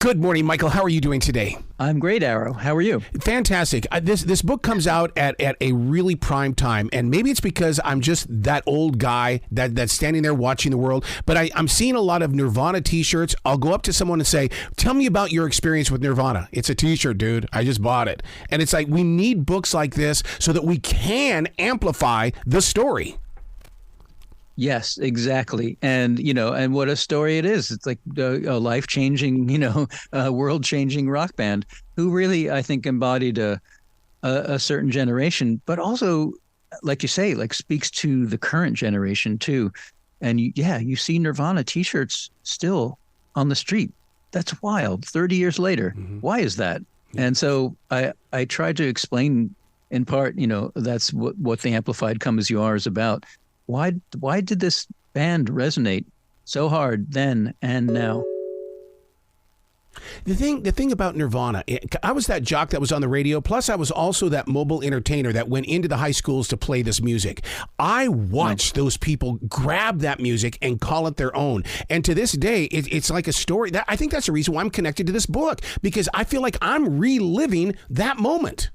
Good morning, Michael. How are you doing today? I'm great, Arrow. How are you? Fantastic. This book comes out at a really prime time, and maybe it's because I'm just that old guy that's standing there watching the world, but I'm seeing a lot of Nirvana t-shirts. I'll go up to someone and say, tell me about your experience with Nirvana. It's a t-shirt, dude. I just bought it. And it's like, we need books like this so that we can amplify the story. Yes, exactly. And, and what a story it is. It's like a life-changing, world-changing rock band who really, I think, embodied a certain generation, but also, like you say, like speaks to the current generation too. And you see Nirvana t-shirts still on the street. That's wild. 30 years later. Mm-hmm. Why is that? Yeah. And so I tried to explain in part, that's what the Amplified Come As You Are is about. Why did this band resonate so hard then and now? The thing about Nirvana, I was that jock that was on the radio, plus I was also that mobile entertainer that went into the high schools to play this music. I watched those people grab that music and call it their own. And to this day, it's like a story. I think that's the reason why I'm connected to this book, because I feel like I'm reliving that moment.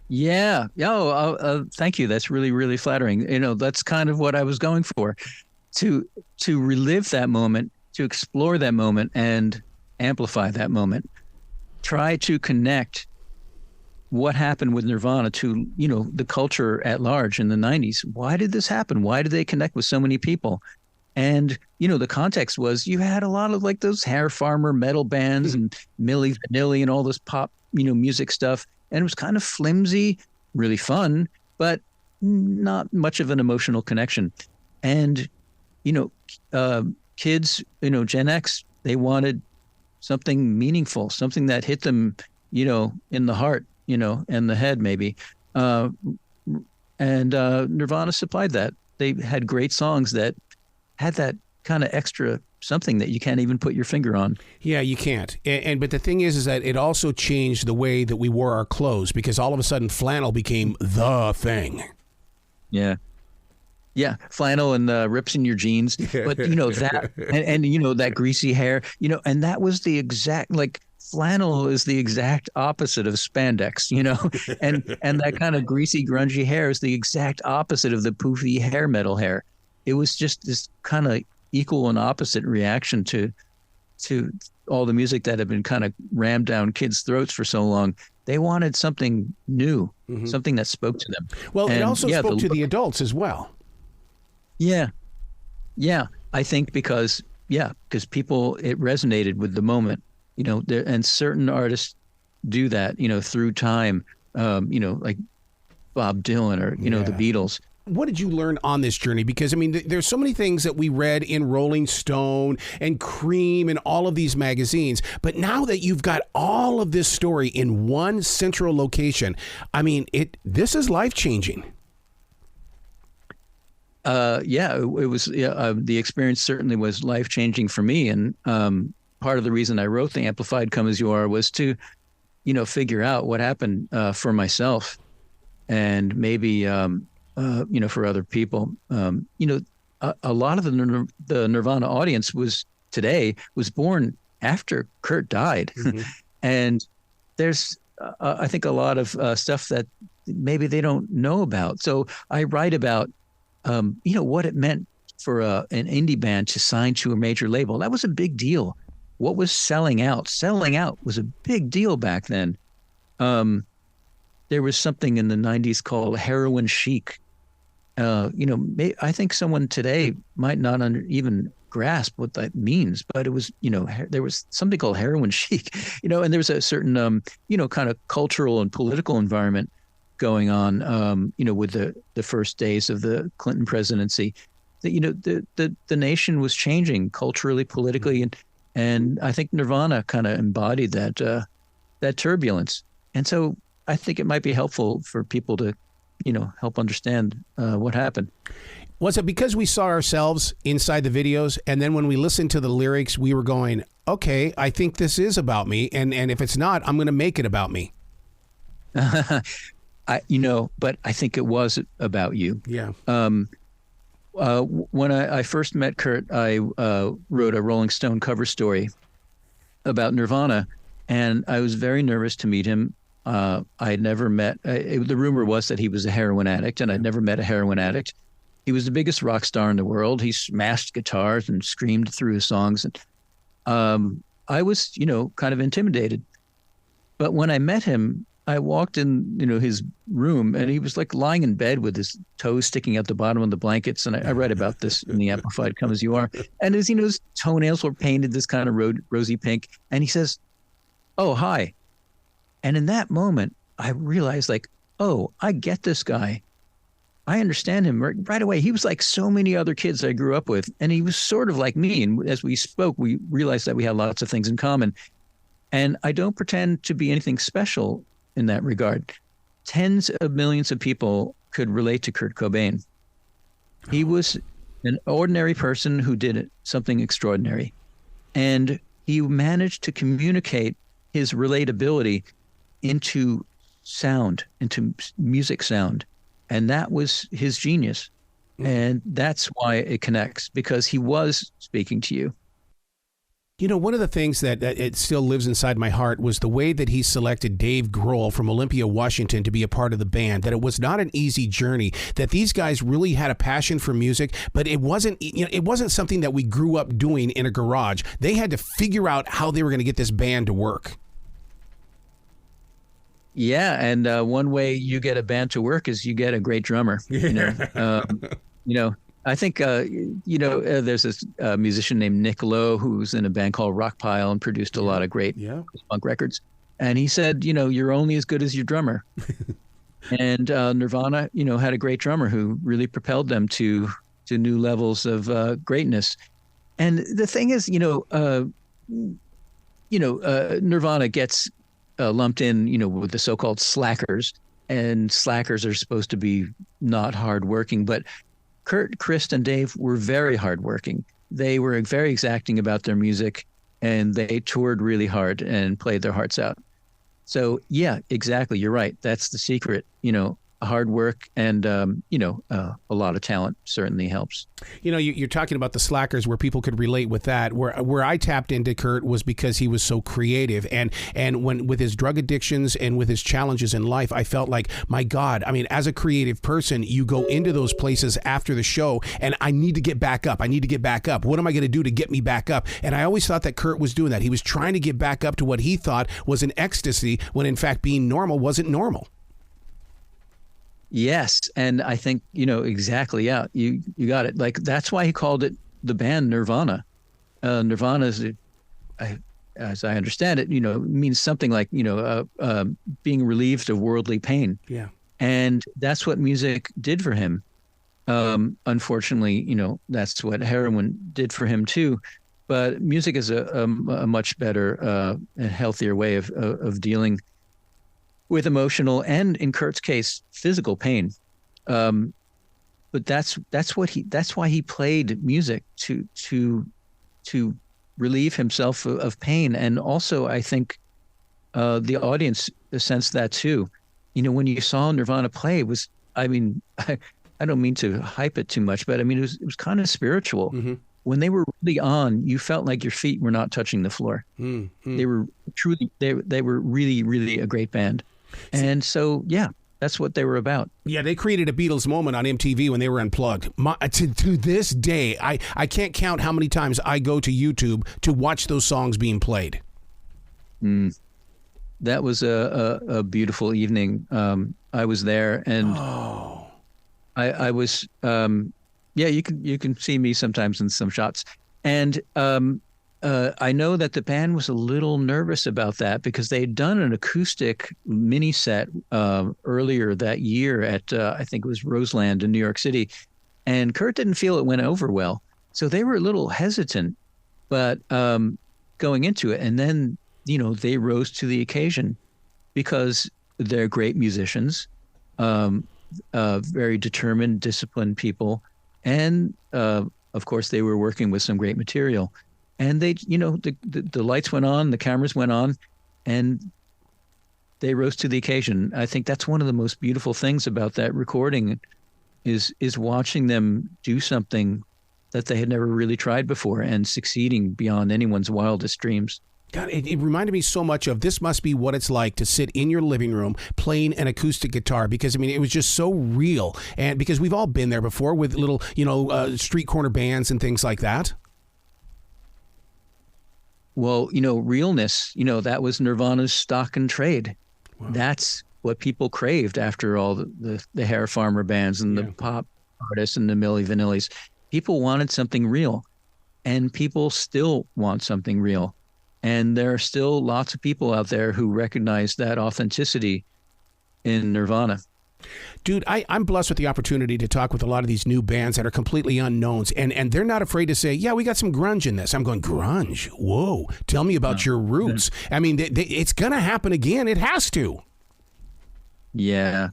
Yeah. Thank you. That's really, really flattering. That's kind of what I was going for, to relive that moment, to explore that moment and amplify that moment. Try to connect what happened with Nirvana to, the culture at large in the 90s. Why did this happen? Why did they connect with so many people? And, the context was you had a lot of like those hair farmer metal bands and Milli Vanilli and all this pop, music stuff. And it was kind of flimsy, really fun, but not much of an emotional connection. And, kids, Gen X, they wanted something meaningful, something that hit them, in the heart, and the head maybe. And Nirvana supplied that. They had great songs that had that kind of extra something that you can't even put your finger on. Yeah, you can't. But the thing is that it also changed the way that we wore our clothes, because all of a sudden flannel became the thing. Yeah. Yeah, flannel and rips in your jeans. But, that and that greasy hair, and that was the exact, like, flannel is the exact opposite of spandex, and that kind of greasy, grungy hair is the exact opposite of the poofy hair metal hair. It was just this kind of equal and opposite reaction to all the music that had been kind of rammed down kids' throats for so long. They wanted something new, something that spoke to them. Well, it also spoke to the adults as well. Yeah. Yeah. I think because people, it resonated with the moment, and certain artists do that, through time, like Bob Dylan or, the Beatles. What did you learn on this journey? Because, there's so many things that we read in Rolling Stone and Cream and all of these magazines. But now that you've got all of this story in one central location, this is life-changing. It was. The experience certainly was life-changing for me. And part of the reason I wrote The Amplified Come As You Are was to, figure out what happened for myself and maybe for other people. A lot of the Nirvana audience was born after Kurt died. Mm-hmm. And there's, I think, a lot of stuff that maybe they don't know about. So I write about, what it meant for an indie band to sign to a major label. That was a big deal. What was selling out? Selling out was a big deal back then. There was something in the 90s called heroin chic. I think someone today might not even grasp what that means, but it was, there was something called heroin chic, and there was a certain, kind of cultural and political environment going on, with the first days of the Clinton presidency. That, the nation was changing culturally, politically, and I think Nirvana kind of embodied that turbulence. And so I think it might be helpful for people to, help understand what happened. Was it because we saw ourselves inside the videos, and then when we listened to the lyrics, we were going, okay, I think this is about me, and if it's not, I'm going to make it about me? But I think it was about you. Yeah. When I first met Kurt, I wrote a Rolling Stone cover story about Nirvana, and I was very nervous to meet him. I had never met. The rumor was that he was a heroin addict, and I'd never met a heroin addict. He was the biggest rock star in the world. He smashed guitars and screamed through his songs, and I was, kind of intimidated. But when I met him, I walked in, his room, and he was like lying in bed with his toes sticking out the bottom of the blankets. And I read about this in the Amplified Come As You Are. And his toenails were painted this kind of rosy pink. And he says, "Oh, hi." And in that moment, I realized, like, oh, I get this guy. I understand him right away. He was like so many other kids I grew up with, and he was sort of like me. And as we spoke, we realized that we had lots of things in common. And I don't pretend to be anything special in that regard. Tens of millions of people could relate to Kurt Cobain. He was an ordinary person who did something extraordinary. And he managed to communicate his relatability into sound, into music sound. And that was his genius. And that's why it connects, because he was speaking to you. One of the things that it still lives inside my heart was the way that he selected Dave Grohl from Olympia, Washington to be a part of the band, that it was not an easy journey, that these guys really had a passion for music, but it wasn't something that we grew up doing in a garage. They had to figure out how they were going to get this band to work. Yeah, and one way you get a band to work is you get a great drummer. I think there's this musician named Nick Lowe who's in a band called Rockpile and produced a lot of great punk records. And he said, you're only as good as your drummer. And Nirvana, had a great drummer who really propelled them to new levels of greatness. And the thing is, Nirvana gets lumped in, with the so-called slackers, and slackers are supposed to be not hardworking. But Kurt, Chris, and Dave were very hardworking. They were very exacting about their music, and they toured really hard and played their hearts out. So, yeah, exactly. You're right. That's the secret. Hard work and, a lot of talent certainly helps. You're talking about the slackers, where people could relate with that. Where I tapped into Kurt was because he was so creative. And when with his drug addictions and with his challenges in life, I felt like, my God, as a creative person, you go into those places after the show and I need to get back up. What am I going to do to get me back up? And I always thought that Kurt was doing that. He was trying to get back up to what he thought was an ecstasy, when in fact being normal wasn't normal. Yes. And I think, exactly. Yeah, you got it. Like, that's why he called it the band Nirvana. Nirvana is, as I understand it, means something like, being relieved of worldly pain. Yeah. And that's what music did for him. Unfortunately, that's what heroin did for him too. But music is a much better and healthier way of dealing with emotional and, in Kurt's case, physical pain. But that's why he played music to relieve himself of pain. And also, I think the audience sensed that too. When you saw Nirvana play, it was, I don't mean to hype it too much, but it was kind of spiritual. Mm-hmm. When they were really on, you felt like your feet were not touching the floor. Mm-hmm. They were truly, they were really, really a great band. And so, yeah, that's what they were about. Yeah, they created a Beatles moment on MTV when they were unplugged. To this day, I can't count how many times I go to YouTube to watch those songs being played. That was a beautiful evening. I was there, and I was, you can see me sometimes in some shots. And I know that the band was a little nervous about that, because they'd done an acoustic mini set earlier that year at, I think it was Roseland in New York City. And Kurt didn't feel it went over well. So they were a little hesitant, but going into it. And then, they rose to the occasion, because they're great musicians, very determined, disciplined people. And, of course, they were working with some great material. And they, the lights went on, the cameras went on, and they rose to the occasion. I think that's one of the most beautiful things about that recording is watching them do something that they had never really tried before and succeeding beyond anyone's wildest dreams. God, it reminded me so much of this must be what it's like to sit in your living room playing an acoustic guitar, because, I mean, it was just so real. And because we've all been there before with little, street corner bands and things like that. Well, realness, that was Nirvana's stock and trade. Wow. That's what people craved after all the hair farmer bands and the pop artists and the Milli Vanillis. People wanted something real, and people still want something real. And there are still lots of people out there who recognize that authenticity in Nirvana. Dude, I'm blessed with the opportunity to talk with a lot of these new bands that are completely unknowns, and they're not afraid to say, yeah, we got some grunge in this. I'm going, grunge? Whoa, tell me about your roots. I mean, it's going to happen again. It has to. Yeah.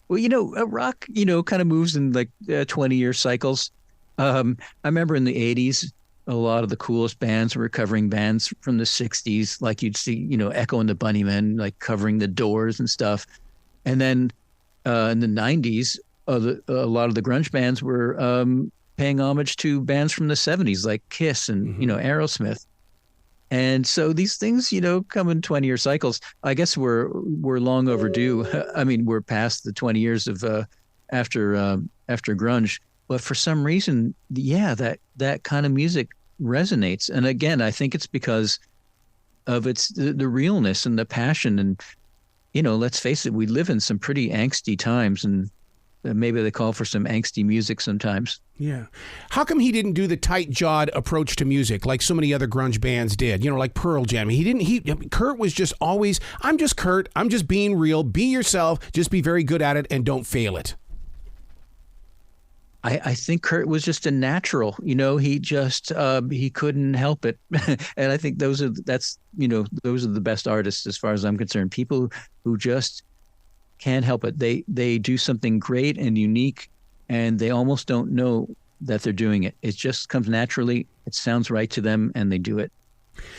Well, rock, kind of moves in like 20-year cycles. I remember in the 80s, a lot of the coolest bands were covering bands from the 60s, like you'd see, Echo and the Bunnymen, like covering the Doors and stuff. And then in the 90s, a lot of the grunge bands were paying homage to bands from the 70s, like Kiss and, Aerosmith. And so these things, come in 20-year cycles. I guess we're long overdue. I mean, we're past the 20 years of after grunge. But for some reason, that kind of music resonates. And again, I think it's because of the realness and the passion. And, let's face it, we live in some pretty angsty times, and maybe they call for some angsty music sometimes. Yeah. How come he didn't do the tight-jawed approach to music like so many other grunge bands did? Like Pearl Jam. Kurt was just always, I'm just Kurt. I'm just being real. Be yourself. Just be very good at it and don't fail it. I think Kurt was just a natural, he just, he couldn't help it. And I think those are the best artists as far as I'm concerned. People who just can't help it. They do something great and unique, and they almost don't know that they're doing it. It just comes naturally. It sounds right to them, and they do it.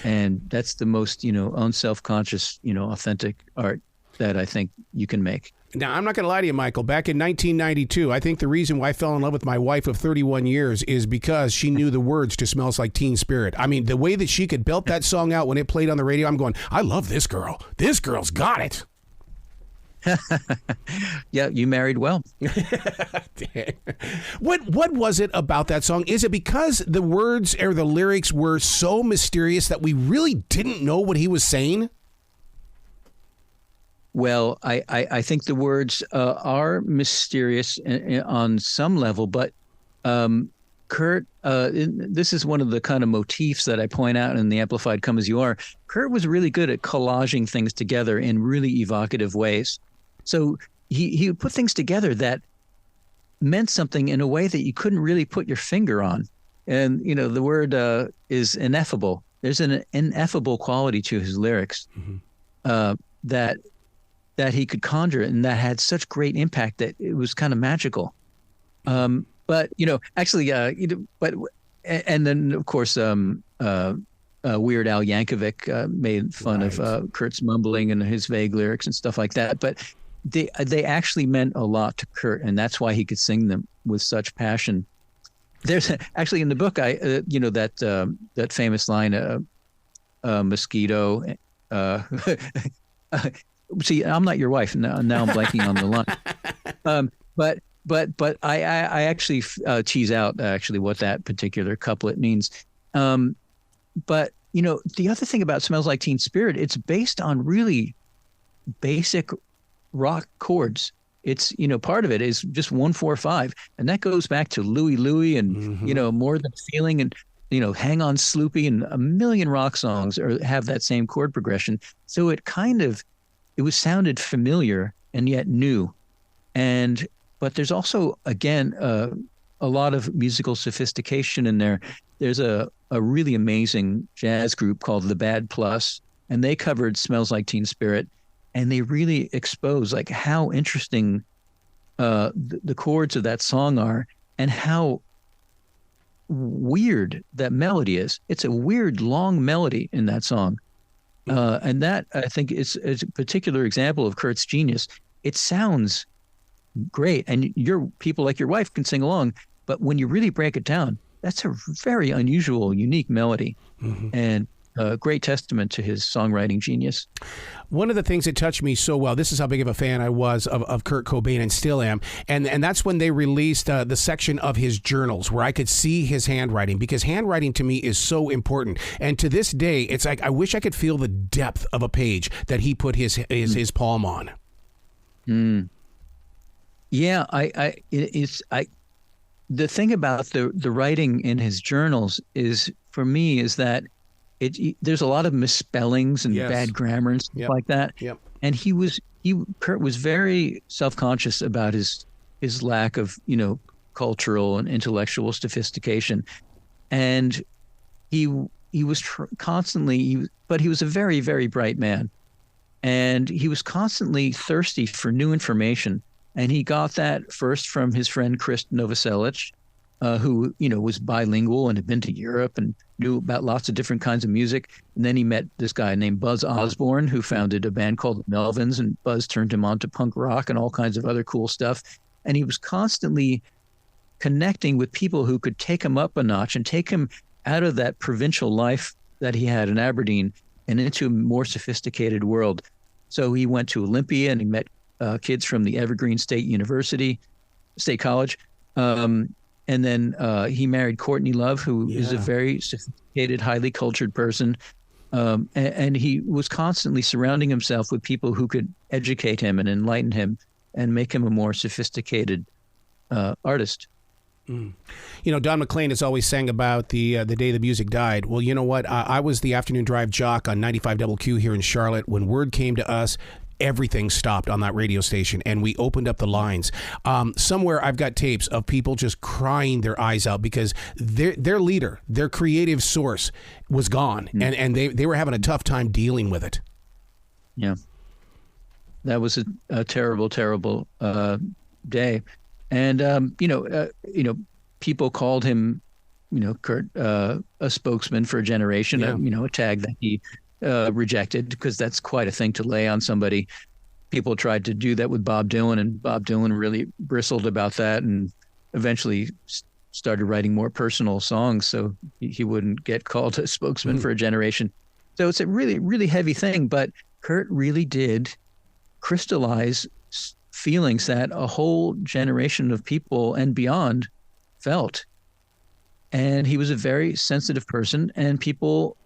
And that's the most, unself-conscious, authentic art that I think you can make. Now, I'm not going to lie to you, Michael. Back in 1992, I think the reason why I fell in love with my wife of 31 years is because she knew the words to Smells Like Teen Spirit. I mean, the way that she could belt that song out when it played on the radio, I'm going, I love this girl. This girl's got it. Yeah, you married well. What was it about that song? Is it because the words or the lyrics were so mysterious that we really didn't know what he was saying? Well, I think the words are mysterious on some level, but Kurt, this is one of the kind of motifs that I point out in the Amplified Come As You Are. Kurt was really good at collaging things together in really evocative ways. So he would put things together that meant something in a way that you couldn't really put your finger on. And, the word is ineffable. There's an ineffable quality to his lyrics that he could conjure, and that had such great impact that it was kind of magical. But actually, and then of course, Weird Al Yankovic made fun of Kurt's mumbling and his vague lyrics and stuff like that. But they actually meant a lot to Kurt, and that's why he could sing them with such passion. There's actually in the book, that famous line, mosquito. See, I'm not your wife now. Now I'm blanking on the line. But I actually tease out actually what that particular couplet means. But the other thing about Smells Like Teen Spirit, it's based on really basic rock chords. It's part of it is just 1-4-5, and that goes back to Louie Louie and More Than Feeling and Hang On Sloopy and a million rock songs have that same chord progression. So it was sounded familiar and yet new. But there's also, again, a lot of musical sophistication in there. There's a really amazing jazz group called The Bad Plus, and they covered Smells Like Teen Spirit, and they really expose like how interesting the chords of that song are and how weird that melody is. It's a weird, long melody in that song. And that, I think, is a particular example of Kurt's genius. It sounds great, and people like your wife can sing along, but when you really break it down, that's a very unusual, unique melody. And a great testament to his songwriting genius. One of the things that touched me so well, this is how big of a fan I was of Kurt Cobain and still am, and that's when they released the section of his journals where I could see his handwriting, because handwriting to me is so important. And to this day, it's like I wish I could feel the depth of a page that he put his palm on. Yeah, the thing about the writing in his journals is, for me, is that there's a lot of misspellings and bad grammar and stuff like that. Yep. And Kurt was very self-conscious about his lack of, cultural and intellectual sophistication. And he was constantly, but he was a very, very bright man. And he was constantly thirsty for new information. And he got that first from his friend Chris Novoselic, who, was bilingual and had been to Europe and knew about lots of different kinds of music. And then he met this guy named Buzz Osborne, who founded a band called the Melvins, and Buzz turned him on to punk rock and all kinds of other cool stuff. And he was constantly connecting with people who could take him up a notch and take him out of that provincial life that he had in Aberdeen and into a more sophisticated world. So he went to Olympia and he met kids from the Evergreen State College. And then he married Courtney Love, who is a very sophisticated, highly cultured person. And he was constantly surrounding himself with people who could educate him and enlighten him and make him a more sophisticated artist. Don McLean has always sang about the day the music died. Well, you know what? I was the afternoon drive jock on 95 WQ here in Charlotte. When word came to us, everything stopped on that radio station, and we opened up the lines. Somewhere I've got tapes of people just crying their eyes out because their leader, their creative source, was gone, and they were having a tough time dealing with it. Yeah, that was a terrible, terrible day, and people called him, Kurt, a spokesman for a generation. A tag that he rejected, because that's quite a thing to lay on somebody. People tried to do that with Bob Dylan, and Bob Dylan really bristled about that and eventually started writing more personal songs so he wouldn't get called a spokesman for a generation. So it's a really, really heavy thing, but Kurt really did crystallize feelings that a whole generation of people and beyond felt. And he was a very sensitive person, and people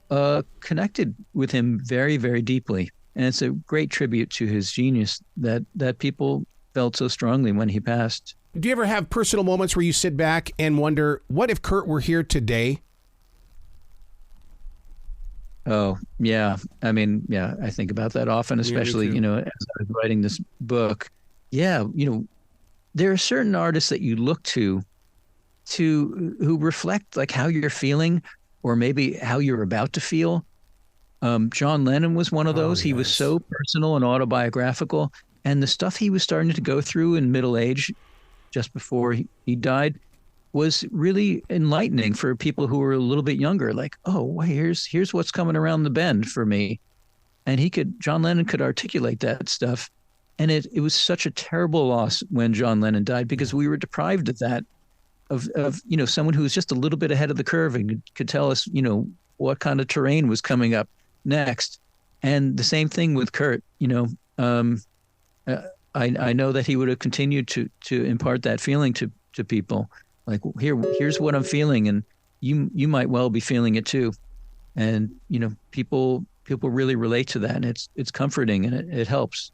connected with him very, very deeply. And it's a great tribute to his genius that people felt so strongly when he passed. Do you ever have personal moments where you sit back and wonder, what if Kurt were here today? Oh, yeah. I mean, yeah, I think about that often, especially, as I was writing this book. Yeah, there are certain artists that you look to who reflect like how you're feeling, or maybe how you're about to feel. John Lennon was one of those. He was so personal and autobiographical. And the stuff he was starting to go through in middle age, just before he died, was really enlightening for people who were a little bit younger. Like, oh, well, here's what's coming around the bend for me. And John Lennon could articulate that stuff. And it was such a terrible loss when John Lennon died, because we were deprived of that. Of someone who was just a little bit ahead of the curve and could tell us, what kind of terrain was coming up next. And the same thing with Kurt. I know that he would have continued to impart that feeling to people. Like, here's what I'm feeling, and you might well be feeling it too. And people really relate to that, and it's comforting, and it helps.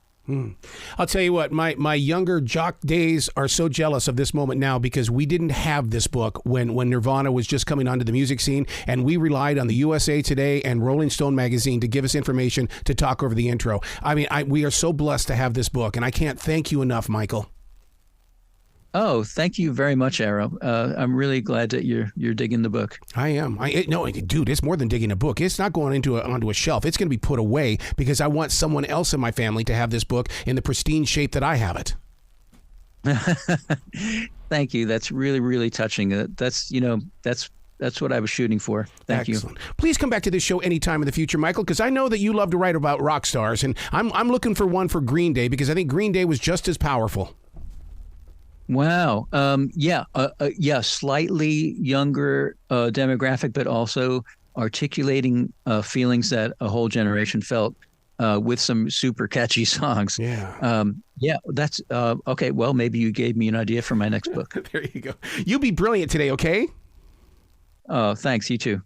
I'll tell you what, my younger jock days are so jealous of this moment now, because we didn't have this book when Nirvana was just coming onto the music scene, and we relied on the USA Today and Rolling Stone magazine to give us information to talk over the intro. I mean, we are so blessed to have this book, and I can't thank you enough, Michael. Oh, thank you very much, Arrow. I'm really glad that you're digging the book. I am. No, dude, it's more than digging a book. It's not going onto a shelf. It's going to be put away, because I want someone else in my family to have this book in the pristine shape that I have it. Thank you. That's really, really touching. That's what I was shooting for. Thank Excellent. you. Please come back to this show anytime in the future, Michael, because I know that you love to write about rock stars, and I'm looking for one for Green Day, because I think Green Day was just as powerful. Wow. Slightly younger demographic, but also articulating feelings that a whole generation felt with some super catchy songs. Yeah, that's okay. Well, maybe you gave me an idea for my next book. There you go. You be brilliant today, okay? Oh, thanks. You too.